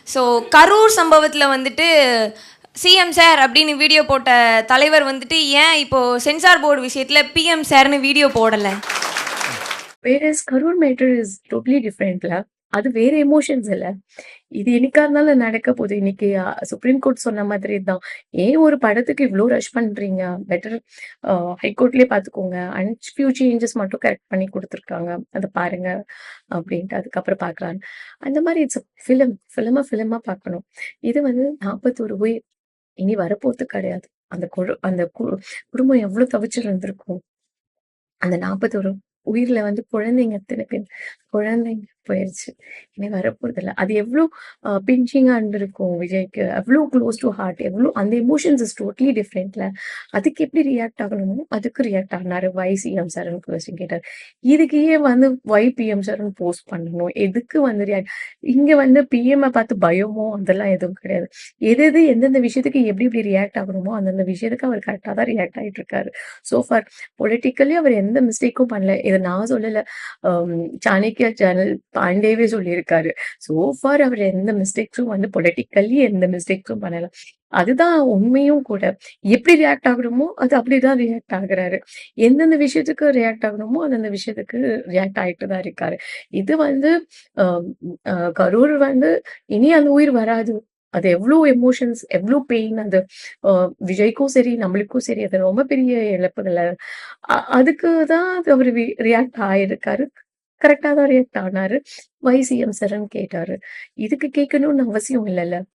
So Karur சம்பவத்தில் வந்துட்டு CM sir அப்படின்னு வீடியோ போட்ட தலைவர் வந்துட்டு ஏன் இப்போ சென்சார் போர்டு விஷயத்தில் பிஎம் சார்னு வீடியோ போடலை? வேறஸ் கரூர் மேட்டர் இஸ் டோட்டலி டிஃப்ரெண்ட்ல. அது வேற எமோஷன்ஸ் இல்ல. இது என்னைக்கா இருந்தாலும் நடக்க போகுது. இன்னைக்கு சுப்ரீம் கோர்ட் சொன்ன மாதிரி தான். ஏன் ஒரு படத்துக்கு இவ்ளோ ரஷ் பண்றீங்க? பெட்டர் ஹைகோர்ட்லயே பார்த்துக்கோங்க. அண்ட் ஃபியூ சேஞ்சஸ் மட்டும் கரெக்ட் பண்ணி குடுத்துருக்காங்க. அத பாருங்க அப்படின்ட்டு அதுக்கப்புறம் பார்க்கலான்னு. அந்த மாரி இட்ஸ் ஃபிலிம். ஃபிலிமா பார்க்கணும். இது வந்து 41 உயிர். இனி வரப்போறது கிடையாது. அந்த குடும்பம் எவ்ளோ தவிச்சிருந்திருக்கும். அந்த 41 உயிர்ல வந்து குழந்தைங்க எத்தன பேர்? குழந்தைங்க போயிருச்சு. இனி வரப்போறதில்ல. அது எவ்ளோ பிஞ்சிங்கா இருந்திருக்கும் விஜய்க்கு. எவ்ளோ க்ளோஸ் டூ ஹார்ட். எவ்ளோ அந்த எமோஷன்ஸ் இஸ் டோட்டலி டிஃப்ரெண்ட்ல. அதுக்கு எப்படி ரியாக்ட் ஆகணுமோ, அதுக்கு ரியாக்ட் ஆனாரு. வை சிஎம் சார்ன்னு கொஸ்டின் கேட்டாரு. இதுக்கு ஏன் வந்து வை பிஎம் சார்ன்னு போஸ்ட் பண்ணணும்? எதுக்கு வந்து இங்க வந்து பிஎம்ம பார்த்து பயமோ அதெல்லாம் எதுவும் கிடையாது. எது எது எந்தெந்த விஷயத்துக்கு எப்படி எப்படி ரியாக்ட் ஆகணுமோ, அந்தந்த விஷயத்துக்கு அவர் கரெக்ட்டா தான் ரியாக்ட் ஆயிட்டு இருக்காரு. சோ ஃபார் பொலிட்டிக்கலி அவர் எந்த மிஸ்டேக்கும் பண்ணல. இத நான் சொல்லல. அம் சாணக்யா சேனல் பாண்டேவே சொல்லியிருக்காரு. சோ ஃபார் அவர் எந்த மிஸ்டேக்ஸும் வந்து பொலிட்டிக்கலி எந்த மிஸ்டேக்ஸும் பண்ணல. அதுதான் உண்மையும் கூட. எப்படி ரியாக்ட் ஆகணுமோ, அது அப்படிதான் ரியாக்ட் ஆகுறாரு. எந்தெந்த விஷயத்துக்கு ரியாக்ட் ஆகணுமோ, அந்தந்த விஷயத்துக்கு ரியாக்ட் ஆயிட்டு தான் இருக்காரு. இது வந்து அ அ கரூர் வந்து இனி அந்த உயிர் வராது. அது எவ்ளோ எமோஷன்ஸ், எவ்ளோ பெயின் அது. அ விஜய்க்கும் சரி, நம்மளுக்கும் சரி, அது ரொம்ப பெரிய இழப்புகள அதுக்கு தான் அவரு ரியாக்ட் ஆயிருக்காரு. கரெக்ட்டா தான் ரியாக்ட் ஆனாரு. வை சிஎம் சார்ன்னு கேட்டாரு. இதுக்கு கேட்கணும்னு அவசியம் இல்லல்ல.